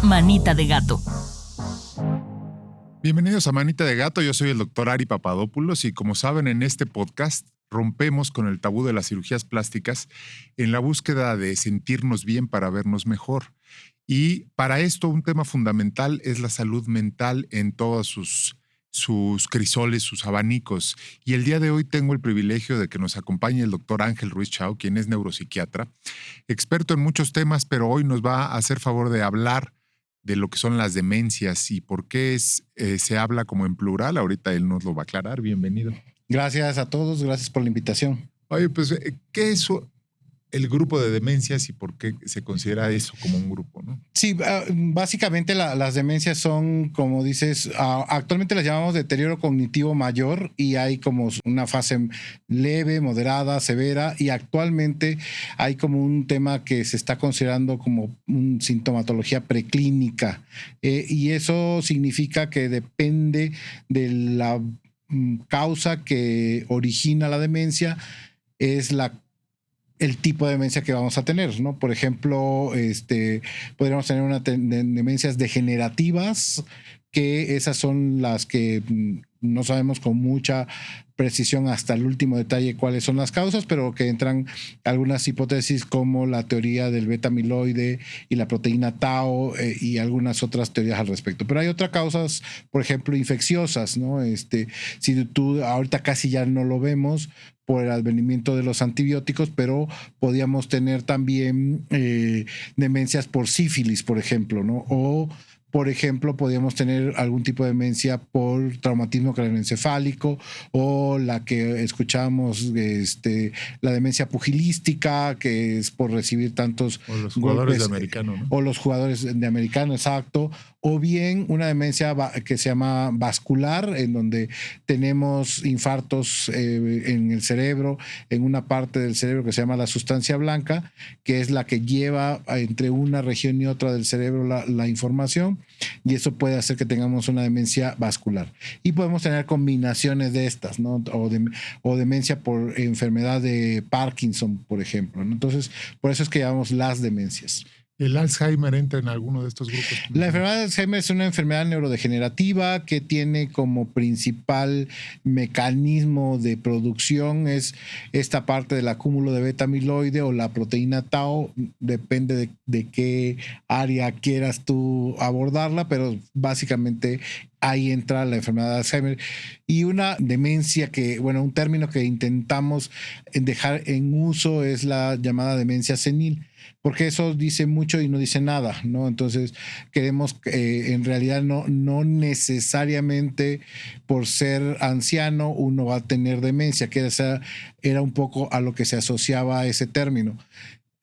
Manita de Gato. Bienvenidos a Manita de Gato, yo soy el doctor Ari Papadopoulos y como saben en este podcast rompemos con el tabú de las cirugías plásticas en la búsqueda de sentirnos bien para vernos mejor. Y para esto un tema fundamental es la salud mental en todos sus crisoles, sus abanicos. Y el día de hoy tengo el privilegio de que nos acompañe el doctor Ángel Ruiz Chao, quien es neuropsiquiatra, experto en muchos temas, pero hoy nos va a hacer favor de hablar de lo que son las demencias y por qué se habla como en plural. Ahorita él nos lo va a aclarar. Bienvenido. Gracias a todos, gracias por la invitación. Oye, pues, ¿qué es el grupo de demencias y por qué se considera eso como un grupo, no? Sí, básicamente las demencias son, como dices, actualmente las llamamos deterioro cognitivo mayor y hay como una fase leve, moderada, severa y actualmente hay como un tema que se está considerando como una sintomatología preclínica y eso significa que depende de la causa que origina la demencia, es el tipo de demencia que vamos a tener, ¿no? Por ejemplo, podríamos tener demencias degenerativas, que esas son las que no sabemos con mucha precisión hasta el último detalle cuáles son las causas, pero que entran algunas hipótesis como la teoría del beta amiloide y la proteína tau y algunas otras teorías al respecto. Pero hay otras causas, por ejemplo, infecciosas, ¿no? Si tú ahorita casi ya no lo vemos por el advenimiento de los antibióticos, pero podíamos tener también demencias por sífilis, por ejemplo, ¿no? O por ejemplo, podríamos tener algún tipo de demencia por traumatismo craneoencefálico o la que escuchamos, la demencia pugilística, que es por recibir tantos o los jugadores golpes, de americano, ¿no? O los jugadores de americano, exacto. O bien una demencia que se llama vascular, en donde tenemos infartos en el cerebro, en una parte del cerebro que se llama la sustancia blanca, que es la que lleva entre una región y otra del cerebro la información, y eso puede hacer que tengamos una demencia vascular. Y podemos tener combinaciones de estas, ¿no? O demencia por enfermedad de Parkinson, por ejemplo, ¿no? Entonces, por eso es que llamamos las demencias. ¿El Alzheimer entra en alguno de estos grupos? La enfermedad de Alzheimer es una enfermedad neurodegenerativa que tiene como principal mecanismo de producción es esta parte del acúmulo de beta amiloide o la proteína tau, depende de qué área quieras tú abordarla, pero básicamente ahí entra la enfermedad de Alzheimer. Y una demencia un término que intentamos dejar en uso es la llamada demencia senil, porque eso dice mucho y no dice nada, ¿no? Entonces queremos en realidad no necesariamente por ser anciano uno va a tener demencia, que esa era un poco a lo que se asociaba a ese término.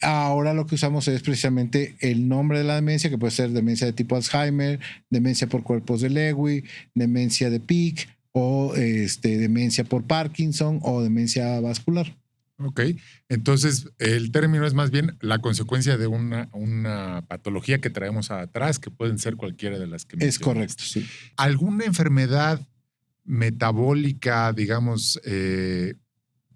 Ahora lo que usamos es precisamente el nombre de la demencia, que puede ser demencia de tipo Alzheimer, demencia por cuerpos de Lewy, demencia de Pick o demencia por Parkinson o demencia vascular. Ok, entonces el término es más bien la consecuencia de una patología que traemos atrás, que pueden ser cualquiera de las que mencionaste. Es correcto, sí. ¿Alguna enfermedad metabólica, digamos,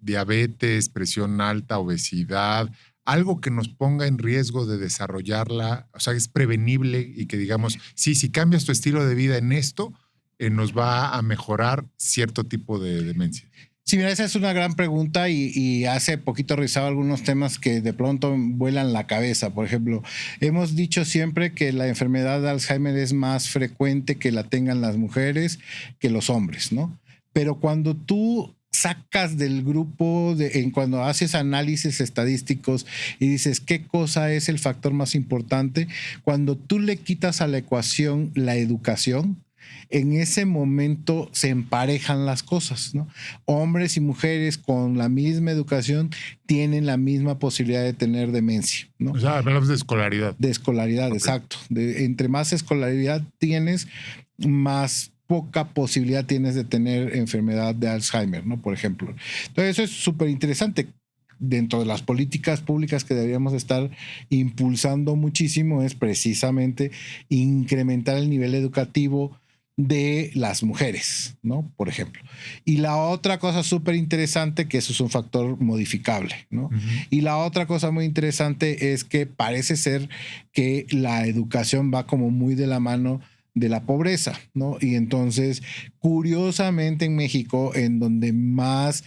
diabetes, presión alta, obesidad, algo que nos ponga en riesgo de desarrollarla, o sea, es prevenible y que digamos, sí, si cambias tu estilo de vida en esto, nos va a mejorar cierto tipo de demencia? Sí, mira, esa es una gran pregunta y hace poquito revisaba algunos temas que de pronto vuelan la cabeza. Por ejemplo, hemos dicho siempre que la enfermedad de Alzheimer es más frecuente que la tengan las mujeres que los hombres, ¿no? Pero cuando tú sacas del grupo, cuando haces análisis estadísticos y dices qué cosa es el factor más importante, cuando tú le quitas a la ecuación la educación, en ese momento se emparejan las cosas, ¿no? Hombres y mujeres con la misma educación tienen la misma posibilidad de tener demencia, ¿no? O sea, hablamos de escolaridad. De escolaridad, okay. Exacto. Entre más escolaridad tienes, más poca posibilidad tienes de tener enfermedad de Alzheimer, ¿no? Por ejemplo. Entonces, eso es súper interesante. Dentro de las políticas públicas que deberíamos estar impulsando muchísimo es precisamente incrementar el nivel educativo de las mujeres, ¿no? Por ejemplo. Y la otra cosa súper interesante, que eso es un factor modificable, ¿no? Ujú. Y la otra cosa muy interesante es que parece ser que la educación va como muy de la mano de la pobreza, ¿no? Y entonces, curiosamente en México, en donde más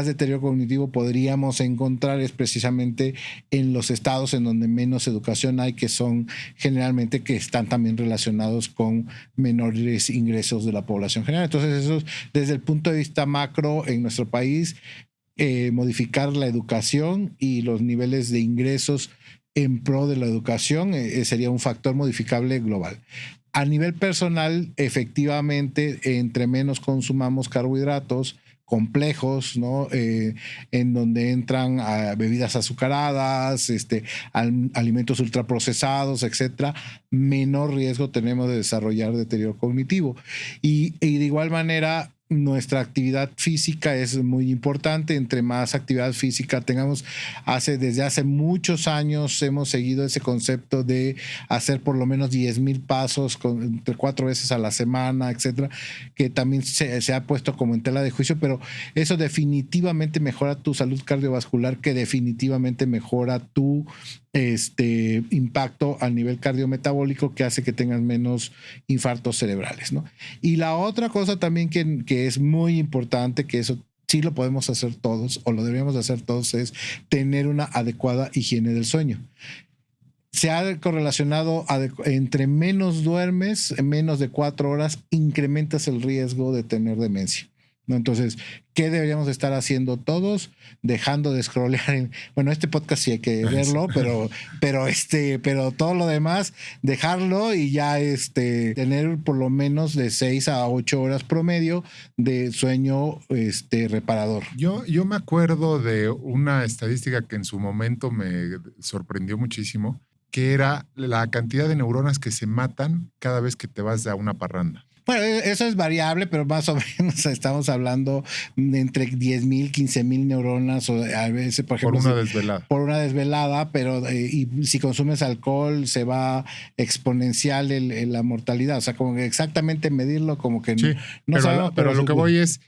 deterioro cognitivo podríamos encontrar es precisamente en los estados en donde menos educación hay, que son generalmente que están también relacionados con menores ingresos de la población general. Entonces, eso desde el punto de vista macro en nuestro país, modificar la educación y los niveles de ingresos en pro de la educación sería un factor modificable global. A nivel personal, efectivamente, entre menos consumamos carbohidratos complejos, ¿no? En donde entran bebidas azucaradas, alimentos ultraprocesados, etcétera, menor riesgo tenemos de desarrollar deterioro cognitivo. Y de igual manera, nuestra actividad física es muy importante. Entre más actividad física tengamos, desde hace muchos años hemos seguido ese concepto de hacer por lo menos 10,000 pasos entre 4 veces a la semana, etcétera, que también se ha puesto como en tela de juicio, pero eso definitivamente mejora tu salud cardiovascular, que definitivamente mejora tu impacto al nivel cardiometabólico, que hace que tengas menos infartos cerebrales, ¿no? Y la otra cosa también que es muy importante, que eso sí lo podemos hacer todos, o lo deberíamos hacer todos, es tener una adecuada higiene del sueño. Se ha correlacionado entre menos duermes, en menos de 4 horas, incrementas el riesgo de tener demencia, ¿no? Entonces, ¿qué deberíamos estar haciendo todos? Dejando de scrollear. Bueno, este podcast sí hay que verlo, pero todo lo demás, dejarlo y ya tener por lo menos de 6 a 8 horas promedio de sueño reparador. Yo me acuerdo de una estadística que en su momento me sorprendió muchísimo, que era la cantidad de neuronas que se matan cada vez que te vas a una parranda. Bueno, eso es variable, pero más o menos estamos hablando de entre 10,000, 15,000 neuronas, o a veces, por ejemplo, Por una desvelada. Por una desvelada, pero y si consumes alcohol se va exponencial la mortalidad. O sea, como que exactamente medirlo, como que Sí, no sabemos. pero lo que voy es,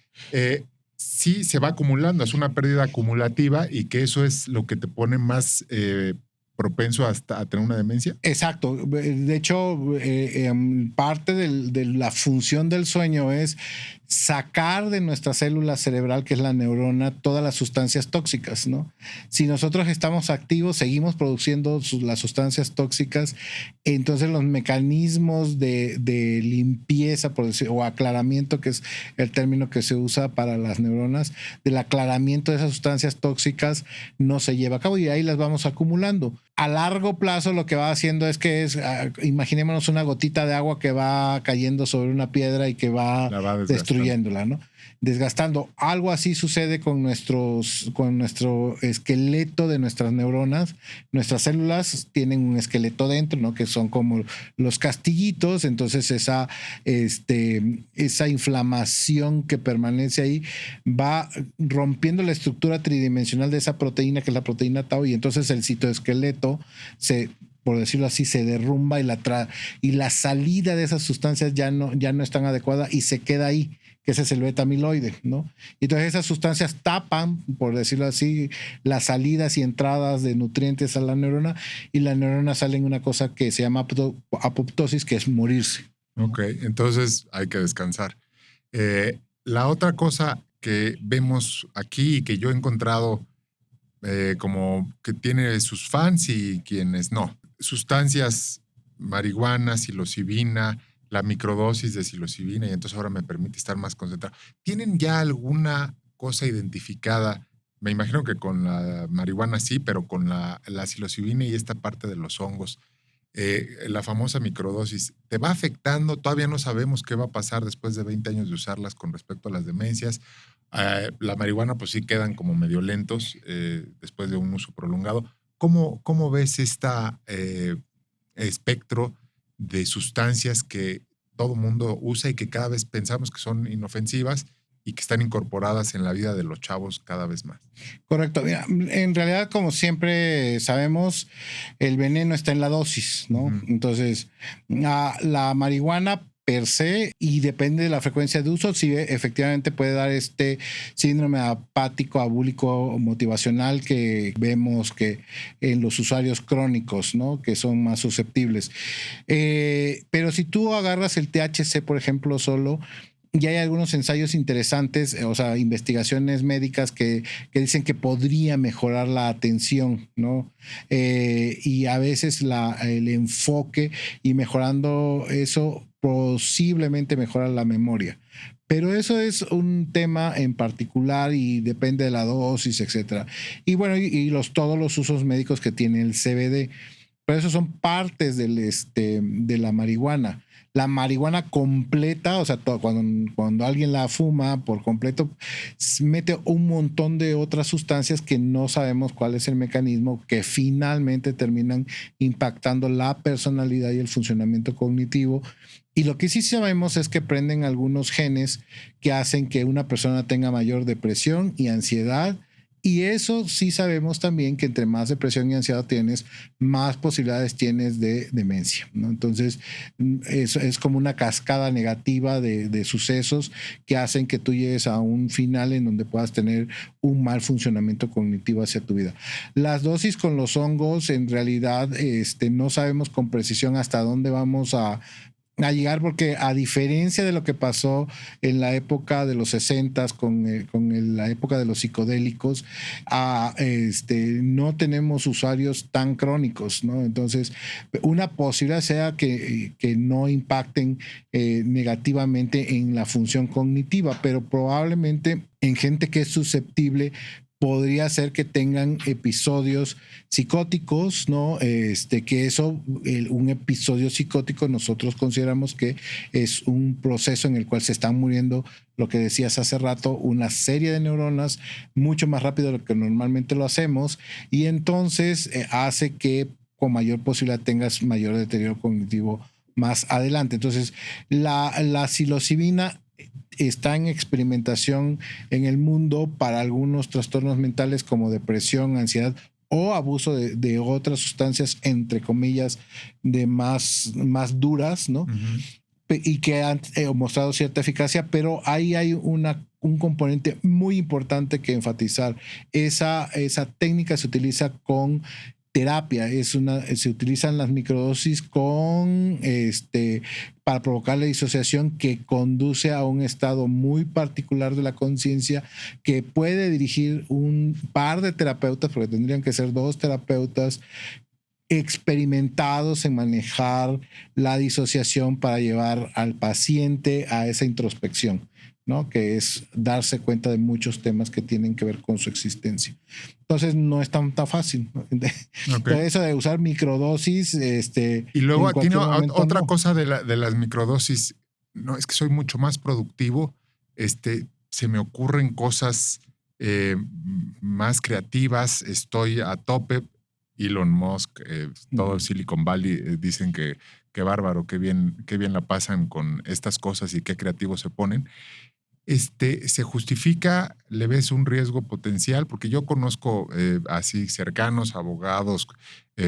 sí se va acumulando, es una pérdida acumulativa y que eso es lo que te pone más propenso a tener una demencia. Exacto. De hecho, parte de la función del sueño es sacar de nuestra célula cerebral, que es la neurona, todas las sustancias tóxicas, ¿no? Si nosotros estamos activos, seguimos produciendo las sustancias tóxicas, entonces los mecanismos de limpieza, por decir, o aclaramiento, que es el término que se usa para las neuronas, del aclaramiento de esas sustancias tóxicas no se lleva a cabo y ahí las vamos acumulando. A largo plazo lo que va haciendo es que imaginémonos una gotita de agua que va cayendo sobre una piedra y que va destruyéndola, ¿no? Desgastando. Algo así sucede con nuestro esqueleto de nuestras neuronas. Nuestras células tienen un esqueleto dentro, ¿no? Que son como los castillitos. Entonces esa inflamación que permanece ahí va rompiendo la estructura tridimensional de esa proteína, que es la proteína tau, y entonces el citoesqueleto por decirlo así, se derrumba y la salida de esas sustancias ya no es tan adecuada y se queda ahí, que ese es el beta-amiloide, ¿no? Entonces esas sustancias tapan, por decirlo así, las salidas y entradas de nutrientes a la neurona, y la neurona sale en una cosa que se llama apoptosis, que es morirse. Ok, entonces hay que descansar. La otra cosa que vemos aquí y que yo he encontrado como que tiene sus fans y quienes no. Sustancias, marihuana, psilocibina, la microdosis de psilocibina, y entonces ahora me permite estar más concentrado. ¿Tienen ya alguna cosa identificada? Me imagino que con la marihuana sí, pero con la psilocibina y esta parte de los hongos, la famosa microdosis, ¿te va afectando? Todavía no sabemos qué va a pasar después de 20 años de usarlas con respecto a las demencias. La marihuana, pues sí quedan como medio lentos después de un uso prolongado. ¿Cómo ves este espectro de sustancias que todo mundo usa y que cada vez pensamos que son inofensivas y que están incorporadas en la vida de los chavos cada vez más? Correcto. Mira, en realidad, como siempre sabemos, el veneno está en la dosis, ¿no? Uh-huh. Entonces, la marihuana per se y depende de la frecuencia de uso, si efectivamente puede dar este síndrome apático abúlico motivacional que vemos que en los usuarios crónicos, ¿no? Que son más susceptibles. Pero si tú agarras el THC, por ejemplo, solo, y hay algunos ensayos interesantes, o sea, investigaciones médicas que dicen que podría mejorar la atención, ¿no? Y a veces el enfoque y mejorando eso posiblemente mejora la memoria. Pero eso es un tema en particular y depende de la dosis, etcétera. Y bueno, todos los usos médicos que tiene el CBD. Pero eso son partes de la marihuana. La marihuana completa, o sea, cuando alguien la fuma por completo, mete un montón de otras sustancias que no sabemos cuál es el mecanismo, que finalmente terminan impactando la personalidad y el funcionamiento cognitivo. Y lo que sí sabemos es que prenden algunos genes que hacen que una persona tenga mayor depresión y ansiedad. Y eso sí sabemos también que entre más depresión y ansiedad tienes, más posibilidades tienes de demencia, ¿no? Entonces, eso es como una cascada negativa de sucesos que hacen que tú llegues a un final en donde puedas tener un mal funcionamiento cognitivo hacia tu vida. Las dosis con los hongos, en realidad, no sabemos con precisión hasta dónde vamos a llegar, porque a diferencia de lo que pasó en la época de los 60s con la época de los psicodélicos, no tenemos usuarios tan crónicos, ¿no? Entonces, una posibilidad sea que no impacten negativamente en la función cognitiva, pero probablemente en gente que es susceptible podría ser que tengan episodios psicóticos, ¿no? Que un episodio psicótico nosotros consideramos que es un proceso en el cual se están muriendo, lo que decías hace rato, una serie de neuronas mucho más rápido de lo que normalmente lo hacemos, y entonces hace que con mayor posibilidad tengas mayor deterioro cognitivo más adelante. Entonces, la psilocibina está en experimentación en el mundo para algunos trastornos mentales como depresión, ansiedad o abuso de otras sustancias, entre comillas, de más duras, ¿no? Uh-huh. Y que han mostrado cierta eficacia, pero ahí hay un componente muy importante que enfatizar. Esa técnica se utiliza con terapia, se utilizan las microdosis para provocar la disociación, que conduce a un estado muy particular de la conciencia que puede dirigir un par de terapeutas, porque tendrían que ser 2 terapeutas experimentados en manejar la disociación para llevar al paciente a esa introspección, ¿no? Que es darse cuenta de muchos temas que tienen que ver con su existencia. Entonces no es tan fácil, ¿no? Okay. Eso de usar microdosis, y luego tiene otra cosa de las microdosis. No, es que soy mucho más productivo. Se me ocurren cosas más creativas. Estoy a tope. Elon Musk, todo Silicon Valley dicen que bárbaro, qué bien la pasan con estas cosas y qué creativos se ponen. ¿Se justifica? ¿Le ves un riesgo potencial? Porque yo conozco así cercanos, abogados,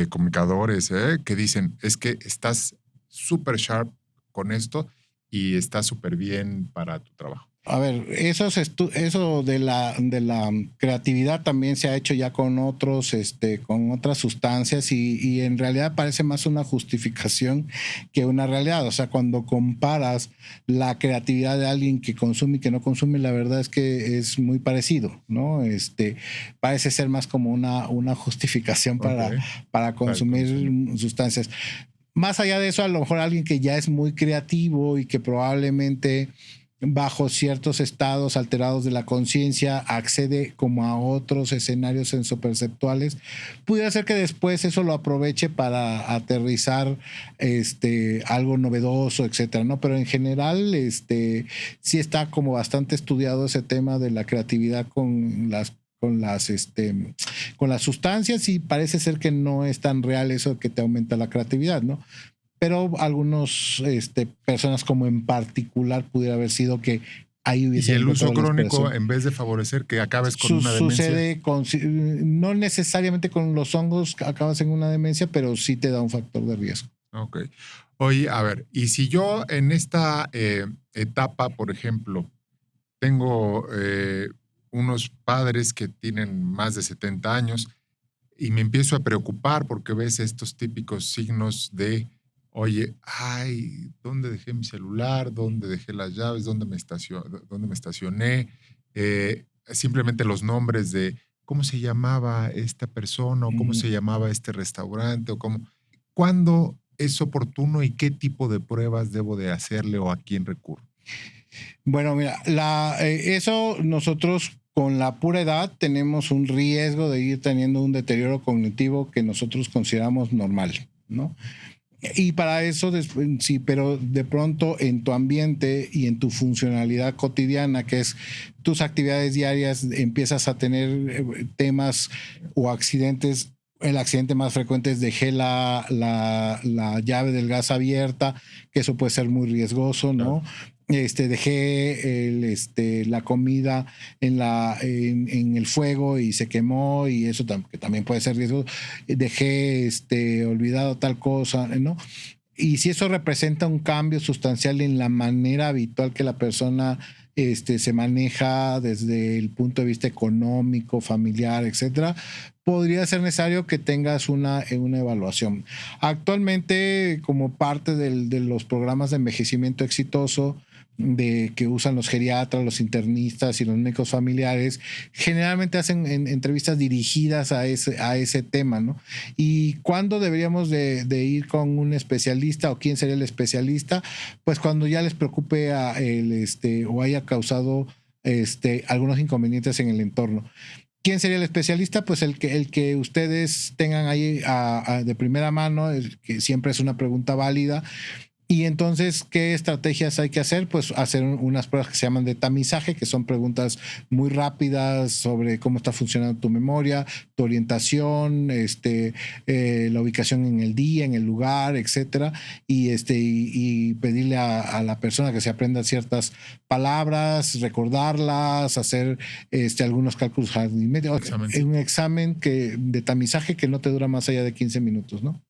comunicadores, que dicen, es que estás súper sharp con esto y está súper bien para tu trabajo. A ver, eso de la creatividad también se ha hecho ya con con otras sustancias y en realidad parece más una justificación que una realidad. O sea, cuando comparas la creatividad de alguien que consume y que no consume, la verdad es que es muy parecido, ¿no? Parece ser más como una justificación para consumir sustancias. Más allá de eso, a lo mejor alguien que ya es muy creativo y que probablemente bajo ciertos estados alterados de la conciencia accede como a otros escenarios sensoperceptuales, pudiera ser que después eso lo aproveche para aterrizar algo novedoso, etcétera, ¿no? Pero en general sí está como bastante estudiado ese tema de la creatividad con las sustancias, y parece ser que no es tan real eso que te aumenta la creatividad, ¿no? Pero algunos personas como en particular pudiera haber sido que ahí hubiese... Y el uso crónico, en vez de favorecer que acabes con una demencia. Sucede no necesariamente con los hongos acabas en una demencia, pero sí te da un factor de riesgo. Ok. Oye, a ver, y si yo en esta etapa, por ejemplo, tengo unos padres que tienen más de 70 años y me empiezo a preocupar porque ves estos típicos signos de, oye, ay, ¿dónde dejé mi celular? ¿Dónde dejé las llaves? ¿Dónde me estacioné? Simplemente los nombres de cómo se llamaba esta persona o cómo se llamaba este restaurante o cómo. ¿Cuándo es oportuno y qué tipo de pruebas debo de hacerle o a quién recurro? Bueno, mira, eso nosotros con la pura edad tenemos un riesgo de ir teniendo un deterioro cognitivo que nosotros consideramos normal, ¿no? Y para eso, sí, pero de pronto en tu ambiente y en tu funcionalidad cotidiana, que es tus actividades diarias, empiezas a tener temas o accidentes. El accidente más frecuente es dejé la llave del gas abierta, que eso puede ser muy riesgoso, ¿no? Claro. Dejé la comida en el fuego y se quemó y eso que también puede ser riesgoso. Dejé olvidado tal cosa, ¿no? Y si eso representa un cambio sustancial en la manera habitual que la persona se maneja desde el punto de vista económico, familiar, etcétera, podría ser necesario que tengas una evaluación. Actualmente, como parte de los programas de envejecimiento exitoso, de que usan los geriatras, los internistas y los médicos familiares, generalmente hacen entrevistas dirigidas a ese tema, ¿no? ¿Y cuándo deberíamos de ir con un especialista o quién sería el especialista? Pues cuando ya les preocupe o haya causado algunos inconvenientes en el entorno. ¿Quién sería el especialista? Pues el que ustedes tengan ahí de primera mano, que siempre es una pregunta válida. Y entonces, ¿qué estrategias hay que hacer? Pues hacer unas pruebas que se llaman de tamizaje, que son preguntas muy rápidas sobre cómo está funcionando tu memoria, tu orientación, la ubicación en el día, en el lugar, etcétera. Y pedirle a la persona que se aprenda ciertas palabras, recordarlas, hacer algunos cálculos aritméticos. Un examen de tamizaje que no te dura más allá de 15 minutos, ¿no?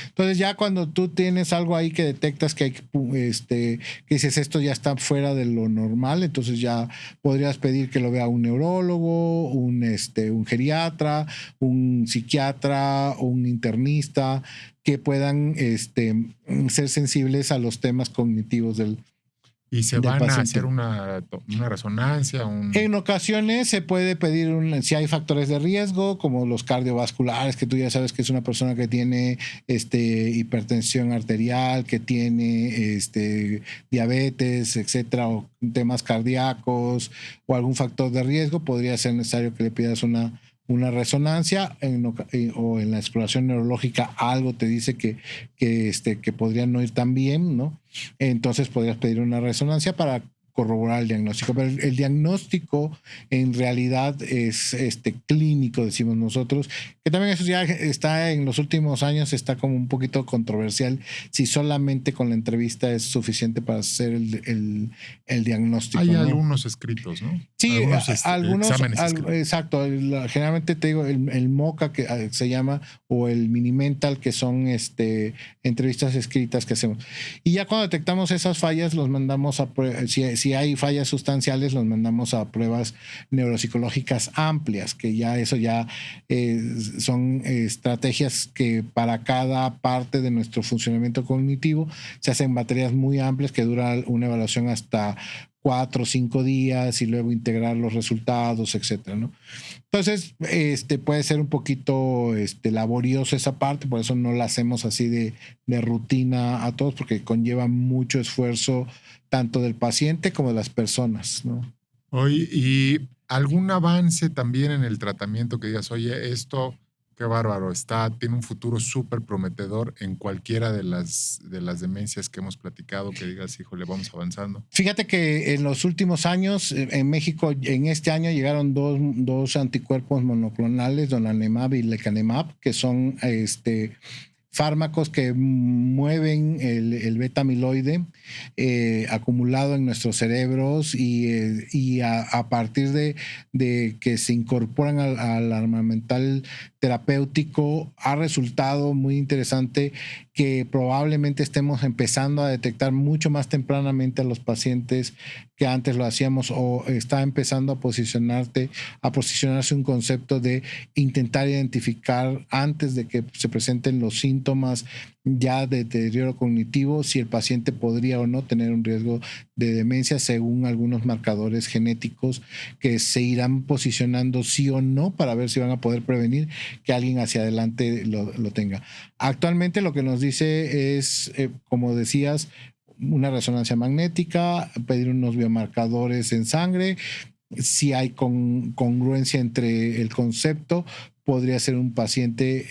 Entonces ya cuando tú tienes algo ahí que detectas que que dices esto ya está fuera de lo normal, entonces ya podrías pedir que lo vea un neurólogo, un geriatra, un psiquiatra, un internista, que puedan ser sensibles a los temas cognitivos del Y se van a hacer una resonancia. En ocasiones se puede pedir si hay factores de riesgo, como los cardiovasculares, que tú ya sabes que es una persona que tiene hipertensión arterial, que tiene diabetes, etcétera, o temas cardíacos, o algún factor de riesgo, podría ser necesario que le pidas una resonancia o en la exploración neurológica algo te dice que podrían no ir tan bien, ¿no? Entonces podrías pedir una resonancia para corroborar el diagnóstico, pero el diagnóstico en realidad es clínico, decimos nosotros, que también eso ya está en los últimos años, está como un poquito controversial, si solamente con la entrevista es suficiente para hacer el diagnóstico. Hay, ¿no?, algunos escritos, escritos, ¿no? Sí, algunos exámenes escritos. Exacto. Generalmente te digo, el MOCA que se llama, o el Minimental, que son entrevistas escritas que hacemos. Y ya cuando detectamos esas fallas, los mandamos si hay fallas sustanciales, los mandamos a pruebas neuropsicológicas amplias, que ya eso ya son estrategias que para cada parte de nuestro funcionamiento cognitivo se hacen baterías muy amplias que duran una evaluación hasta 4 o 5 días y luego integrar los resultados, etcétera, ¿no? Entonces, puede ser un poquito laborioso esa parte, por eso no la hacemos así de rutina a todos, porque conlleva mucho esfuerzo tanto del paciente como de las personas, ¿no? Oye, ¿y algún avance también en el tratamiento que digas, oye, esto, qué bárbaro, tiene un futuro súper prometedor en cualquiera de las demencias que hemos platicado, que digas, híjole, vamos avanzando? Fíjate que en los últimos años, en México, en este año llegaron dos anticuerpos monoclonales, donanemab y lecanemab, que son fármacos que mueven el beta amiloide acumulado en nuestros cerebros y a partir de que se incorporan al armamental terapéutico ha resultado muy interesante que probablemente estemos empezando a detectar mucho más tempranamente a los pacientes que antes lo hacíamos, o está empezando a posicionarse un concepto de intentar identificar antes de que se presenten los síntomas ya de deterioro cognitivo si el paciente podría o no tener un riesgo de demencia según algunos marcadores genéticos que se irán posicionando sí o no para ver si van a poder prevenir que alguien hacia adelante lo tenga. Actualmente lo que nos dice es, como decías, una resonancia magnética, pedir unos biomarcadores en sangre. Si hay congruencia entre el concepto, podría ser un paciente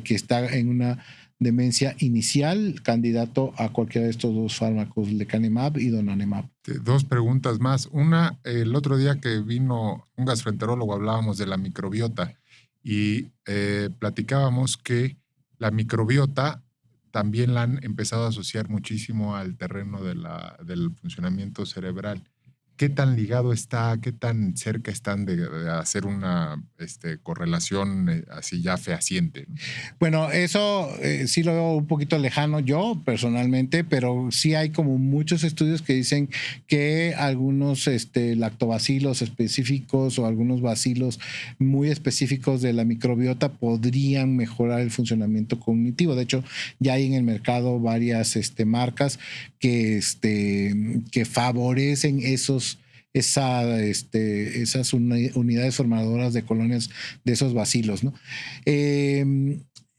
que está en una demencia inicial, candidato a cualquiera de estos dos fármacos, lecanemab y donanemab. Dos preguntas más. Una, el otro día que vino un gastroenterólogo hablábamos de la microbiota y platicábamos que la microbiota también la han empezado a asociar muchísimo al terreno del funcionamiento cerebral. ¿Qué tan ligado está, qué tan cerca están de hacer una correlación así ya fehaciente? Bueno, eso sí lo veo un poquito lejano yo personalmente, pero sí hay como muchos estudios que dicen que algunos lactobacilos específicos o algunos bacilos muy específicos de la microbiota podrían mejorar el funcionamiento cognitivo. De hecho, ya hay en el mercado varias marcas que favorecen esas unidades formadoras de colonias de esos bacilos, ¿no?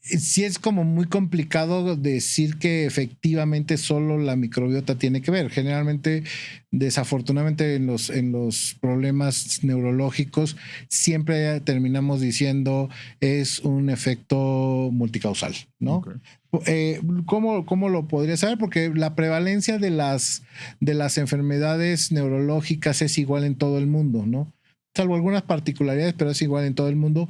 Sí es como muy complicado decir que efectivamente solo la microbiota tiene que ver. Generalmente, desafortunadamente, en los problemas neurológicos siempre terminamos diciendo es un efecto multicausal, ¿no? Okay. ¿Cómo lo podría saber? Porque la prevalencia de las enfermedades neurológicas es igual en todo el mundo, ¿no? Salvo algunas particularidades, pero es igual en todo el mundo.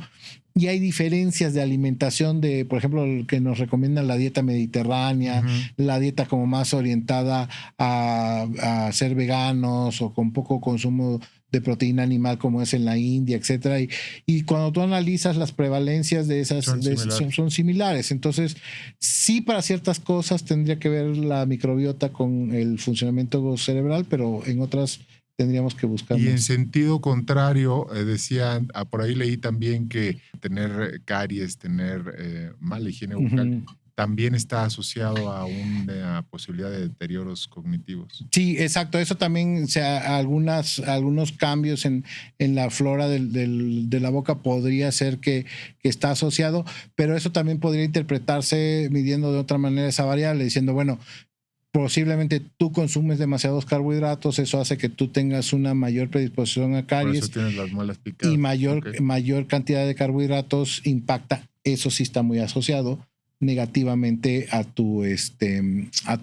Y hay diferencias de alimentación por ejemplo, el que nos recomiendan la dieta mediterránea, la dieta como más orientada a ser veganos o con poco consumo de proteína animal como es en la India, etcétera. Y cuando tú analizas las prevalencias de esas son similares. Entonces, sí, para ciertas cosas tendría que ver la microbiota con el funcionamiento cerebral, pero en otras tendríamos que buscar. Y en sentido contrario, decían, por ahí leí también que tener caries, tener mala higiene bucal, también está asociado a una posibilidad de deterioros cognitivos. Sí, exacto. Eso también, algunos cambios en la flora de la boca podría ser que está asociado, pero eso también podría interpretarse midiendo de otra manera esa variable, diciendo, bueno, posiblemente tú consumes demasiados carbohidratos, eso hace que tú tengas una mayor predisposición a caries. Por eso tienes las muelas picadas. Y mayor cantidad de carbohidratos impacta, eso sí está muy asociado negativamente a tu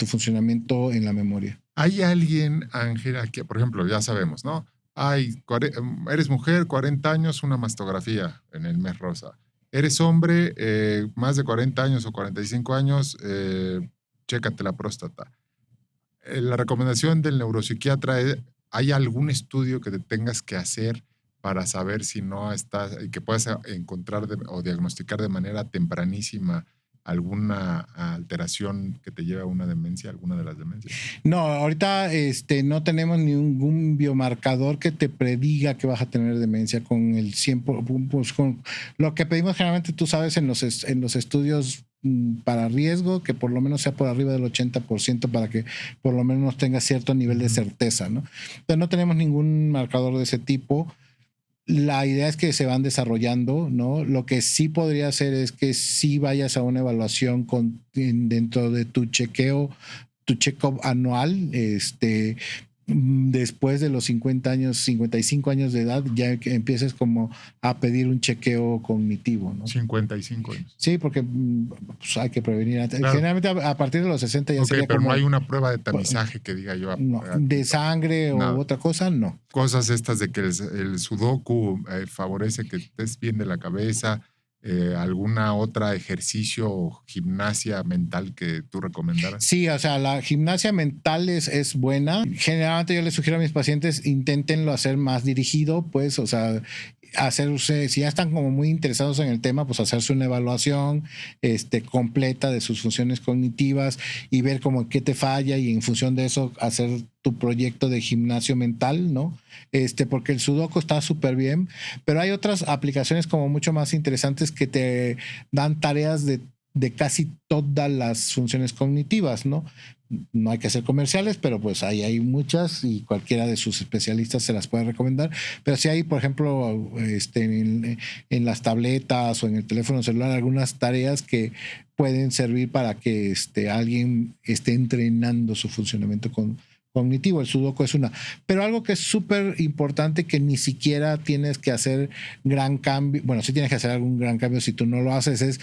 funcionamiento en la memoria. Hay alguien, Ángela, que por ejemplo, ya sabemos, ¿no? Eres mujer, 40 años, una mastografía en el mes rosa. Eres hombre, más de 40 años o 45 años, chécate la próstata. La recomendación del neuropsiquiatra es, ¿hay algún estudio que te tengas que hacer para saber si no estás, y que puedas encontrar o diagnosticar de manera tempranísima alguna alteración que te lleve a una demencia, alguna de las demencias? No, ahorita no tenemos ningún biomarcador que te prediga que vas a tener demencia con el 100%, pues con lo que pedimos generalmente, tú sabes, en los estudios para riesgo, que por lo menos sea por arriba del 80% para que por lo menos tenga cierto nivel de certeza, ¿no? Entonces no tenemos ningún marcador de ese tipo. La idea es que se van desarrollando, ¿no? Lo que sí podría hacer es que sí vayas a una evaluación dentro de tu check-up anual, después de los 50 años, 55 años de edad, ya que empieces como a pedir un chequeo cognitivo, ¿no? 55 años. Sí, porque pues, hay que prevenir. Claro. Generalmente a partir de los 60 ya sería pero como... no hay una prueba de tamizaje que diga yo... No, de sangre o otra cosa, no. Cosas estas de que el sudoku favorece que estés bien de la cabeza, ¿alguna otra ejercicio o gimnasia mental que tú recomendaras? Sí, o sea, la gimnasia mental es buena. Generalmente yo les sugiero a mis pacientes, inténtenlo hacer más dirigido, pues, o sea, hacerse, si ya están como muy interesados en el tema, pues hacerse una evaluación completa de sus funciones cognitivas y ver como qué te falla y en función de eso hacer tu proyecto de gimnasio mental, ¿no? Porque el Sudoku está súper bien, pero hay otras aplicaciones como mucho más interesantes que te dan tareas de casi todas las funciones cognitivas, ¿no? No hay que hacer comerciales, pero pues hay muchas y cualquiera de sus especialistas se las puede recomendar. Pero si hay, por ejemplo, en las tabletas o en el teléfono celular, algunas tareas que pueden servir para que alguien esté entrenando su funcionamiento cognitivo. El Sudoku es una. Pero algo que es súper importante, que ni siquiera tienes que hacer gran cambio, bueno, sí tienes que hacer algún gran cambio si tú no lo haces, es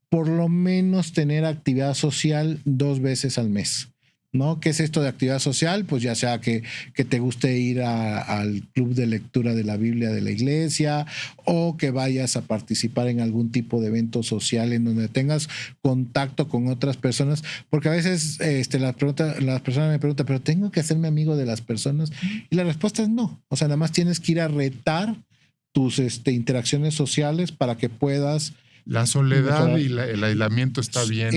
por lo menos tener actividad social 2 veces al mes, ¿no? ¿Qué es esto de actividad social? Pues ya sea que te guste ir al club de lectura de la Biblia de la iglesia o que vayas a participar en algún tipo de evento social en donde tengas contacto con otras personas, porque a veces las personas me preguntan, ¿pero tengo que hacerme amigo de las personas? Y la respuesta es no. O sea, nada más tienes que ir a retar tus interacciones sociales para que puedas... La soledad y el aislamiento está bien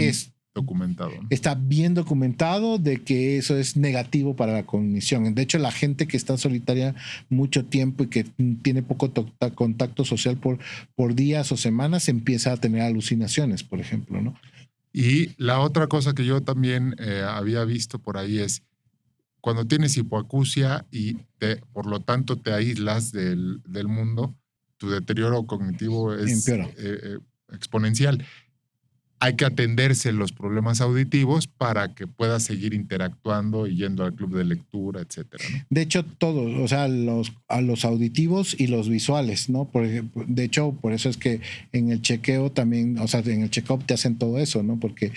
documentado, ¿no? Está bien documentado de que eso es negativo para la cognición. De hecho, la gente que está solitaria mucho tiempo y que tiene poco contacto social por días o semanas empieza a tener alucinaciones, por ejemplo, ¿no? Y la otra cosa que yo también había visto por ahí es cuando tienes hipoacusia y por lo tanto te aíslas del mundo, tu deterioro cognitivo es exponencial. Hay que atenderse los problemas auditivos para que puedas seguir interactuando y yendo al club de lectura, etcétera, ¿no? De hecho, todos, o sea, a los auditivos y los visuales, ¿no? De hecho, por eso es que en el chequeo también, o sea, en el check-up te hacen todo eso, ¿no? Porque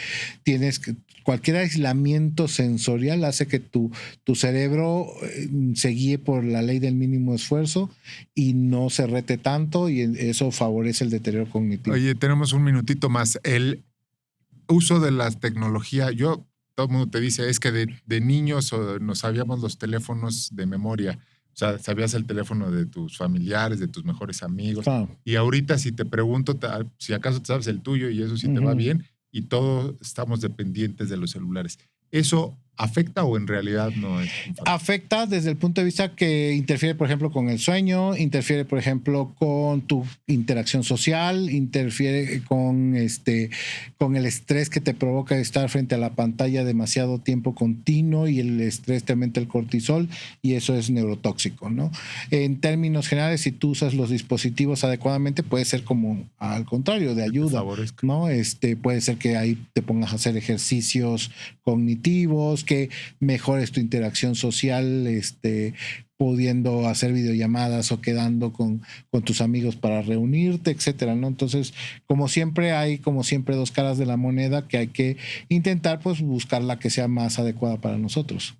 cualquier aislamiento sensorial hace que tu cerebro se guíe por la ley del mínimo esfuerzo y no se rete tanto, y eso favorece el deterioro cognitivo. Oye, tenemos un minutito más. El uso de la tecnología, todo el mundo te dice, es que de niños nos sabíamos los teléfonos de memoria. O sea, sabías el teléfono de tus familiares, de tus mejores amigos. Claro. Y ahorita si te pregunto, si acaso te sabes el tuyo y eso sí te va bien, y todos estamos dependientes de los celulares. ¿Eso afecta o en realidad no es? Afecta desde el punto de vista que interfiere, por ejemplo, con el sueño, interfiere, por ejemplo, con tu interacción social, interfiere con el estrés que te provoca estar frente a la pantalla demasiado tiempo continuo, y el estrés te aumenta el cortisol y eso es neurotóxico, ¿no? En términos generales, si tú usas los dispositivos adecuadamente, puede ser como al contrario, de ayuda, ¿no? Puede ser que ahí te pongas a hacer ejercicios cognitivos, que mejores tu interacción social, pudiendo hacer videollamadas o quedando con tus amigos para reunirte, etcétera, ¿no? Entonces, como siempre, hay dos caras de la moneda que hay que intentar, pues, buscar la que sea más adecuada para nosotros.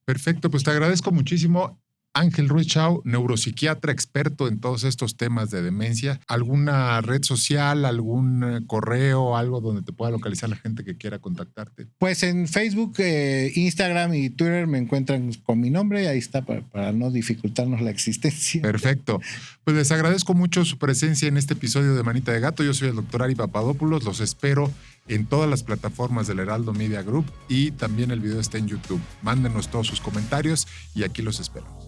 Perfecto, pues te agradezco muchísimo. Ángel Ruiz Chao, neuropsiquiatra experto en todos estos temas de demencia. ¿Alguna red social, algún correo, algo donde te pueda localizar la gente que quiera contactarte? Pues en Facebook, Instagram y Twitter me encuentran con mi nombre. Ahí está para no dificultarnos la existencia. Perfecto. Pues les agradezco mucho su presencia en este episodio de Manita de Gato. Yo soy el doctor Ari Papadopoulos. Los espero en todas las plataformas del Heraldo Media Group y también el video está en YouTube. Mándenos todos sus comentarios y aquí los esperamos.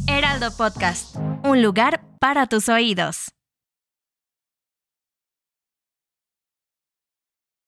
Heraldo Podcast, un lugar para tus oídos.